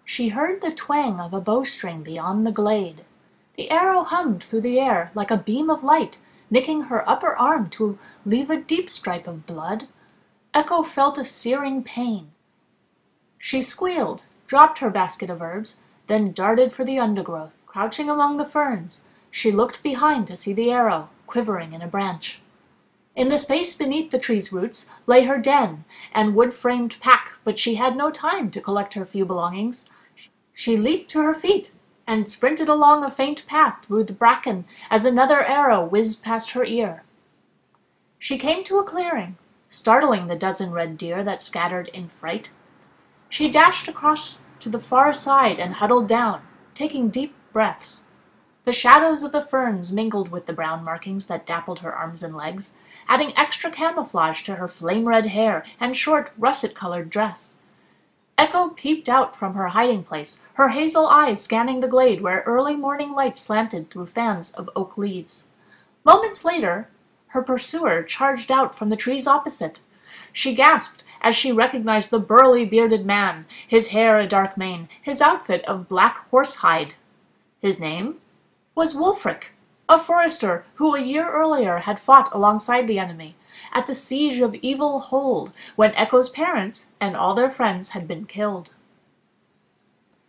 She heard the twang of a bowstring beyond the glade. The arrow hummed through the air like a beam of light, nicking her upper arm to leave a deep stripe of blood. Echo felt a searing pain. She squealed, dropped her basket of herbs, then darted for the undergrowth. Crouching among the ferns, she looked behind to see the arrow quivering in a branch. In the space beneath the tree's roots lay her den and wood-framed pack, but she had no time to collect her few belongings. She leaped to her feet and sprinted along a faint path through the bracken as another arrow whizzed past her ear. She came to a clearing, startling the dozen red deer that scattered in fright. She dashed across to the far side and huddled down, taking deep breaths. The shadows of the ferns mingled with the brown markings that dappled her arms and legs, adding extra camouflage to her flame-red hair and short, russet-colored dress. Echo peeped out from her hiding place, her hazel eyes scanning the glade where early morning light slanted through fans of oak leaves. Moments later, her pursuer charged out from the trees opposite. She gasped as she recognized the burly, bearded man, his hair a dark mane, his outfit of black horsehide. His name was Wulfric, a forester who a year earlier had fought alongside the enemy at the siege of Evil Hold, when Echo's parents and all their friends had been killed.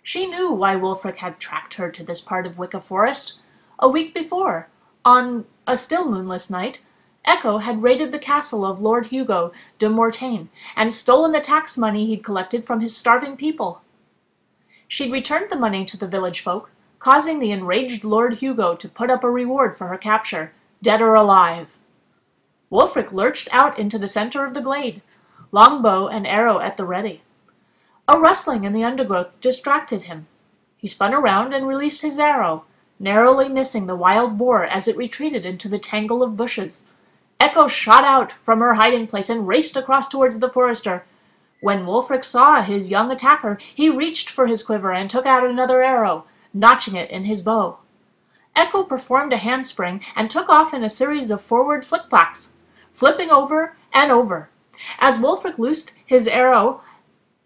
She knew why Wulfric had tracked her to this part of Wicca Forest. A week before, on a still moonless night, Echo had raided the castle of Lord Hugo de Mortaine and stolen the tax money he'd collected from his starving people. She'd returned the money to the village folk, causing the enraged Lord Hugo to put up a reward for her capture, dead or alive. Wulfric lurched out into the center of the glade, longbow and arrow at the ready. A rustling in the undergrowth distracted him. He spun around and released his arrow, narrowly missing the wild boar as it retreated into the tangle of bushes. Echo shot out from her hiding place and raced across towards the forester. When Wulfric saw his young attacker, he reached for his quiver and took out another arrow, notching it in his bow. Echo performed a handspring and took off in a series of forward flick-flacks, flipping over and over. As Wulfric loosed his arrow,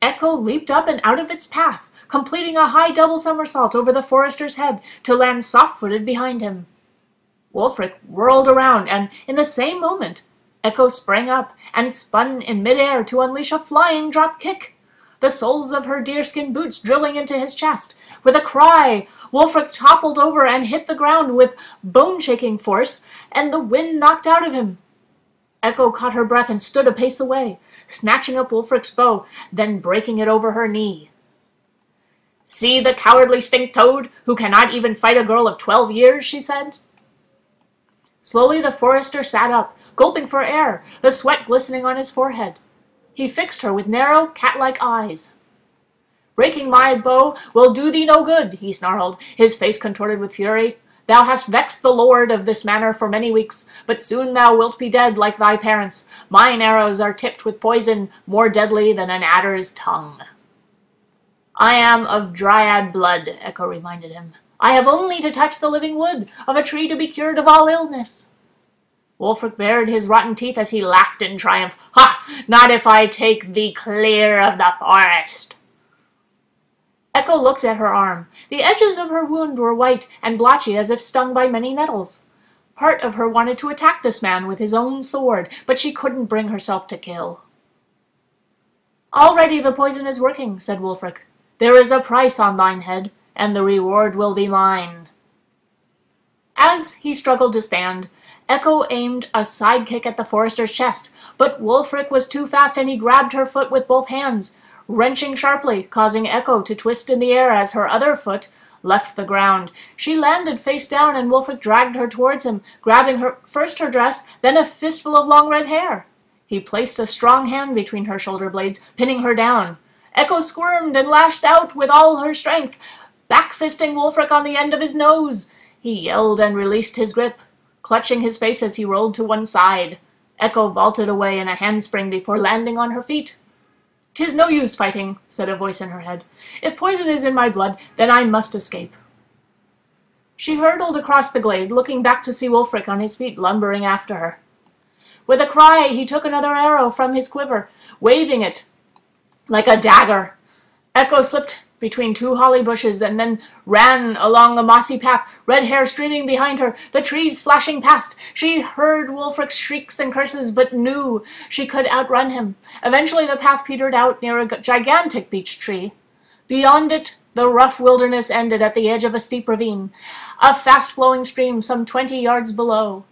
Echo leaped up and out of its path, completing a high double somersault over the forester's head to land soft-footed behind him. Wulfric whirled around, and in the same moment, Echo sprang up and spun in midair to unleash a flying drop kick, the soles of her deerskin boots drilling into his chest. With a cry, Wulfric toppled over and hit the ground with bone-shaking force, and the wind knocked out of him. Echo caught her breath and stood a pace away, snatching up Wulfric's bow, then breaking it over her knee. "See the cowardly stink-toad, who cannot even fight a girl of 12 years, she said. Slowly the forester sat up, gulping for air, the sweat glistening on his forehead. He fixed her with narrow, cat-like eyes. "Breaking my bow will do thee no good," he snarled, his face contorted with fury. "Thou hast vexed the lord of this manor for many weeks, but soon thou wilt be dead like thy parents. Mine arrows are tipped with poison more deadly than an adder's tongue." "I am of dryad blood," Echo reminded him. "I have only to touch the living wood of a tree to be cured of all illness." Wulfric bared his rotten teeth as he laughed in triumph. "Ha! Not if I take thee clear of the forest." Echo looked at her arm. The edges of her wound were white and blotchy as if stung by many nettles. Part of her wanted to attack this man with his own sword, but she couldn't bring herself to kill. "Already the poison is working," said Wulfric. "There is a price on thine head, and the reward will be mine." As he struggled to stand, Echo aimed a sidekick at the forester's chest, but Wulfric was too fast and he grabbed her foot with both hands, wrenching sharply, causing Echo to twist in the air as her other foot left the ground. She landed face down and Wulfric dragged her towards him, grabbing first her dress, then a fistful of long red hair. He placed a strong hand between her shoulder blades, pinning her down. Echo squirmed and lashed out with all her strength, back-fisting Wulfric on the end of his nose. He yelled and released his grip, clutching his face as he rolled to one side. Echo vaulted away in a handspring before landing on her feet. "'Tis no use fighting," said a voice in her head. "If poison is in my blood, then I must escape." She hurtled across the glade, looking back to see Wulfric on his feet lumbering after her. With a cry, he took another arrow from his quiver, waving it like a dagger. Echo slipped between two holly bushes and then ran along a mossy path, red hair streaming behind her, the trees flashing past. She heard Wulfric's shrieks and curses, but knew she could outrun him. Eventually the path petered out near a gigantic beech tree. Beyond it, the rough wilderness ended at the edge of a steep ravine, a fast-flowing stream some 20 yards below.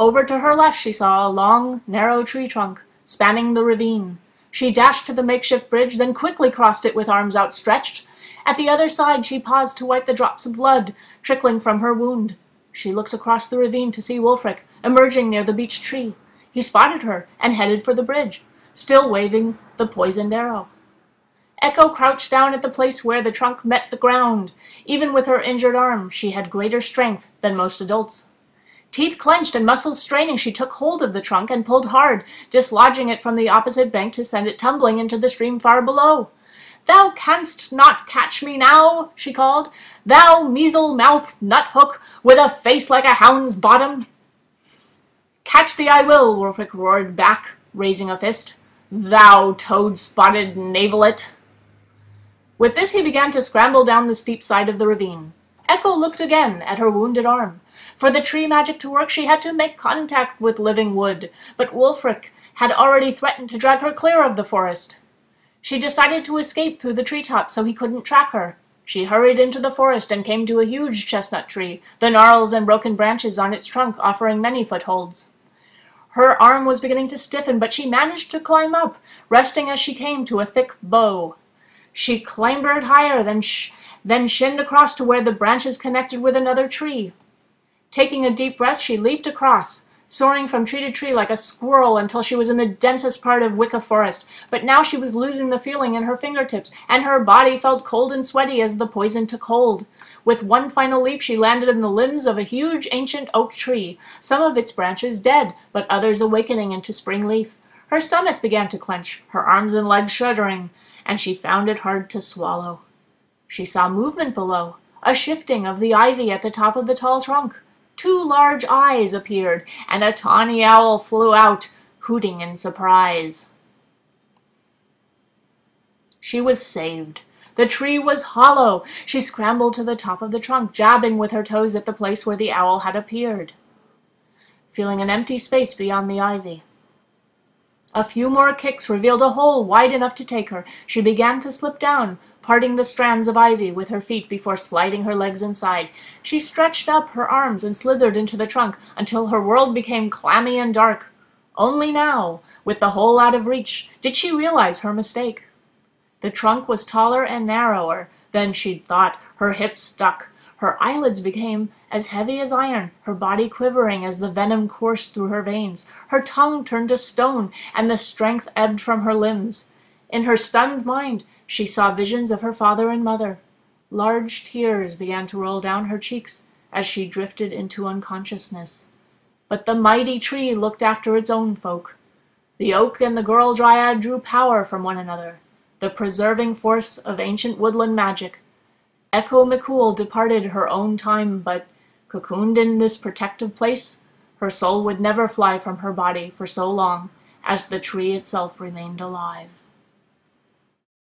Over to her left she saw a long, narrow tree trunk spanning the ravine. She dashed to the makeshift bridge, then quickly crossed it with arms outstretched. At the other side she paused to wipe the drops of blood trickling from her wound. She looked across the ravine to see Wulfric emerging near the beech tree. He spotted her and headed for the bridge, still waving the poisoned arrow. Echo crouched down at the place where the trunk met the ground. Even with her injured arm, she had greater strength than most adults. Teeth clenched and muscles straining, she took hold of the trunk and pulled hard, dislodging it from the opposite bank to send it tumbling into the stream far below. "Thou canst not catch me now," she called, "thou measle-mouthed nut-hook, with a face like a hound's bottom." "Catch thee I will," Wulfric roared back, raising a fist, "thou toad-spotted navelet." With this he began to scramble down the steep side of the ravine. Echo looked again at her wounded arm. For the tree magic to work, she had to make contact with living wood, but Wulfric had already threatened to drag her clear of the forest. She decided to escape through the treetops so he couldn't track her. She hurried into the forest and came to a huge chestnut tree, the gnarls and broken branches on its trunk offering many footholds. Her arm was beginning to stiffen, but she managed to climb up, resting as she came to a thick bough. She clambered higher, then shinned across to where the branches connected with another tree. Taking a deep breath, she leaped across, soaring from tree to tree like a squirrel until she was in the densest part of Wicca Forest. But now she was losing the feeling in her fingertips, and her body felt cold and sweaty as the poison took hold. With one final leap, she landed in the limbs of a huge ancient oak tree, some of its branches dead, but others awakening into spring leaf. Her stomach began to clench, her arms and legs shuddering, and she found it hard to swallow. She saw movement below, a shifting of the ivy at the top of the tall trunk. 2 large eyes appeared, and a tawny owl flew out, hooting in surprise. She was saved. The tree was hollow. She scrambled to the top of the trunk, jabbing with her toes at the place where the owl had appeared, feeling an empty space beyond the ivy. A few more kicks revealed a hole wide enough to take her. She began to slip down, parting the strands of ivy with her feet before sliding her legs inside. She stretched up her arms and slithered into the trunk until her world became clammy and dark. Only now, with the hole out of reach, did she realize her mistake. The trunk was taller and narrower than she'd thought. Her hips stuck. Her eyelids became as heavy as iron, her body quivering as the venom coursed through her veins. Her tongue turned to stone, and the strength ebbed from her limbs. In her stunned mind, she saw visions of her father and mother. Large tears began to roll down her cheeks as she drifted into unconsciousness. But the mighty tree looked after its own folk. The oak and the girl dryad drew power from one another, the preserving force of ancient woodland magic. Echo McCool departed her own time, but cocooned in this protective place, her soul would never fly from her body for so long as the tree itself remained alive.